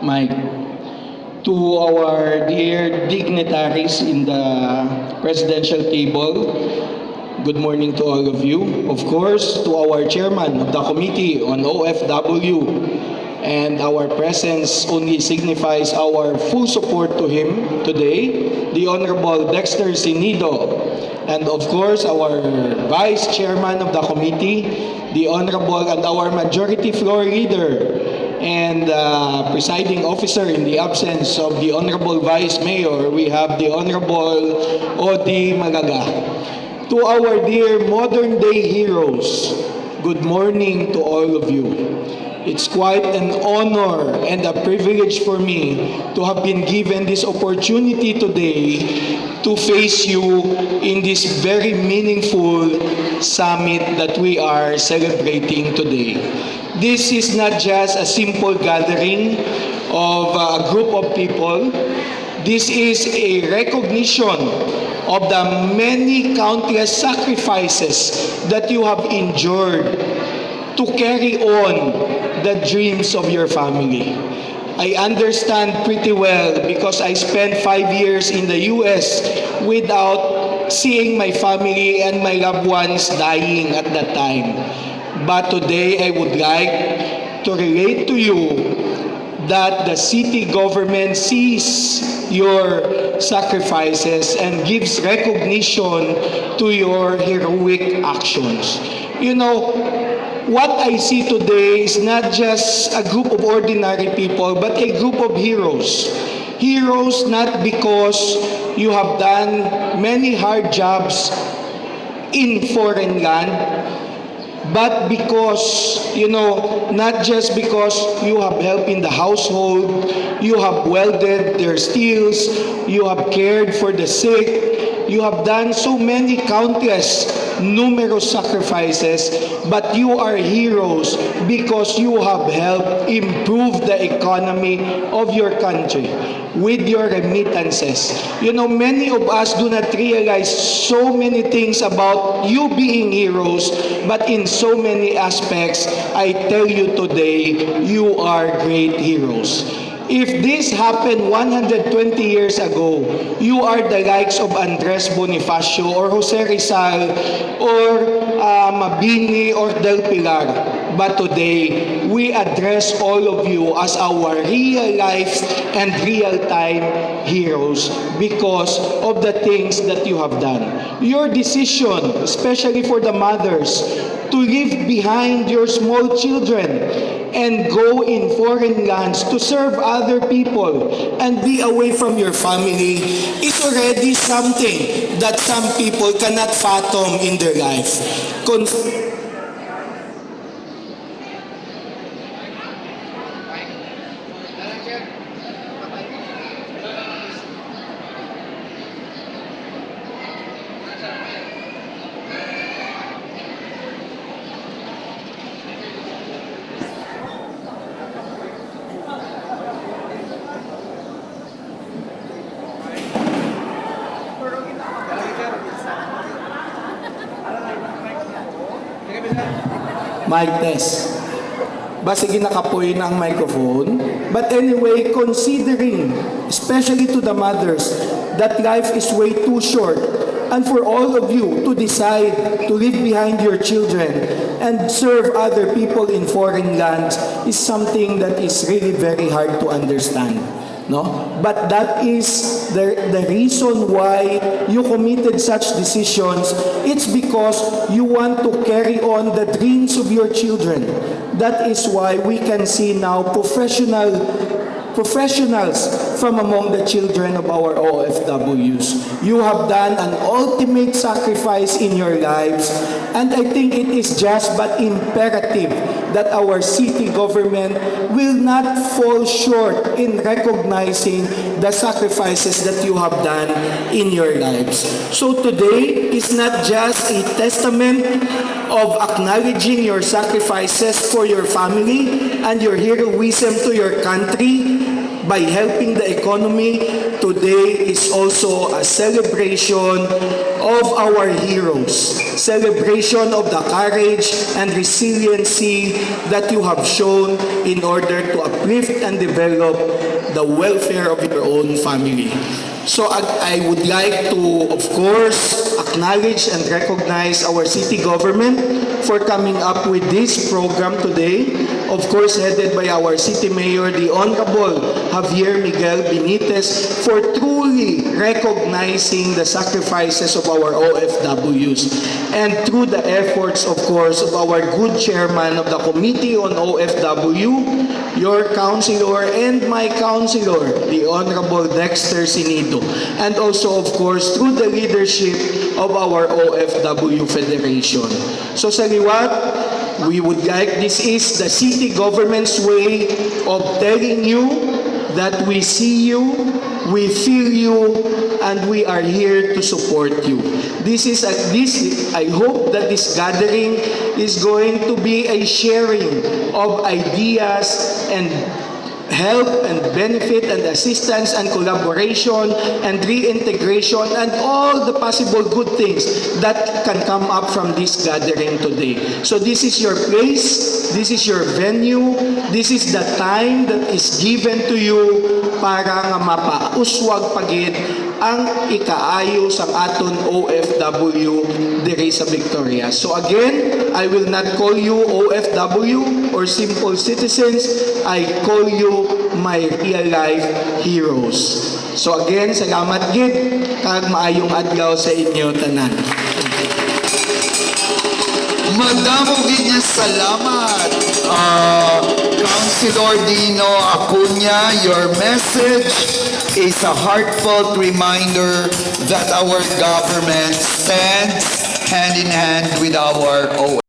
Mike, to our dear dignitaries in the presidential table, good morning to all of you. Of course, to our chairman of the committee on OFW, and our presence only signifies our full support to him today, the Honorable Dexter Sinido, and of course, our vice chairman of the committee, the Honorable and our majority floor leader, and presiding officer in the absence of the Honorable Vice Mayor, we have the Honorable Odi Magaga. To our dear modern day heroes, good morning to all of you. It's quite an honor and a privilege for me to have been given this opportunity today to face you in this very meaningful summit that we are celebrating today. This is not just a simple gathering of a group of people. This is a recognition of the many countless sacrifices that you have endured to carry on the dreams of your family. I understand pretty well because I spent 5 years in the US without seeing my family and my loved ones dying at that time. But today I would like to relate to you that the city government sees your sacrifices and gives recognition to your heroic actions. You know, what I see today is not just a group of ordinary people, but a group of heroes. Heroes not because you have done many hard jobs in foreign land, but because, not just because you have helped in the household, you have welded their steels, you have cared for the sick, you have done so many countless, numerous sacrifices, but you are heroes because you have helped improve the economy of your country with your remittances. Many of us do not realize so many things about you being heroes, but in so many aspects, I tell you today, you are great heroes. If this happened 120 years ago, you are the likes of Andres Bonifacio or Jose Rizal or Mabini or Del Pilar. But today, we address all of you as our real life and real-time heroes because of the things that you have done. Your decision, especially for the mothers, to leave behind your small children and go in foreign lands to serve other people and be away from your family is already something that some people cannot fathom in their life. Mic test. Basta ginakapoy na ang microphone. But anyway, considering, especially to the mothers, that life is way too short, and for all of you to decide to leave behind your children and serve other people in foreign lands is something that is really very hard to understand. No? But that is the reason why you committed such decisions. It's because you want to carry on the dreams of your children. That is why we can see now professionals from among the children of our OFWs. You have done an ultimate sacrifice in your lives, and I think it is just but imperative that our city government will not fall short in recognizing the sacrifices that you have done in your lives. So today is not just a testament of acknowledging your sacrifices for your family and your heroism to your country by helping the economy. Today is also a celebration of our heroes, celebration of the courage and resiliency that you have shown in order to uplift and develop the welfare of your own family. So I would like to, of course, acknowledge and recognize our city government for coming up with this program today. Of course, headed by our city mayor, the Honorable Javier Miguel Benitez, for truly recognizing the sacrifices of our OFWs. And through the efforts, of course, of our good chairman of the Committee on OFW, your councilor and my councilor, the Honorable Dexter Sinido. And also, of course, through the leadership of our OFW Federation. So sa liwat, we would like, this is the city government's way of telling you that we see you, we feel you, and we are here to support you. I hope that this gathering is going to be a sharing of ideas and help and benefit and assistance and collaboration and reintegration and all the possible good things that can come up from this gathering today. So this is your place, this is your venue, this is the time that is given to you para nga mapauswag pagid ang ikaayo sa aton OFW diri sa Victoria. So again, I will not call you OFW or simple citizens. I call you my real life heroes. So again, salamat gid kag maayong adlaw sa inyo tanan. Madamo gid niya salamat. Councilor Dino Acuña, your message is a heartfelt reminder that our government stands hand in hand with our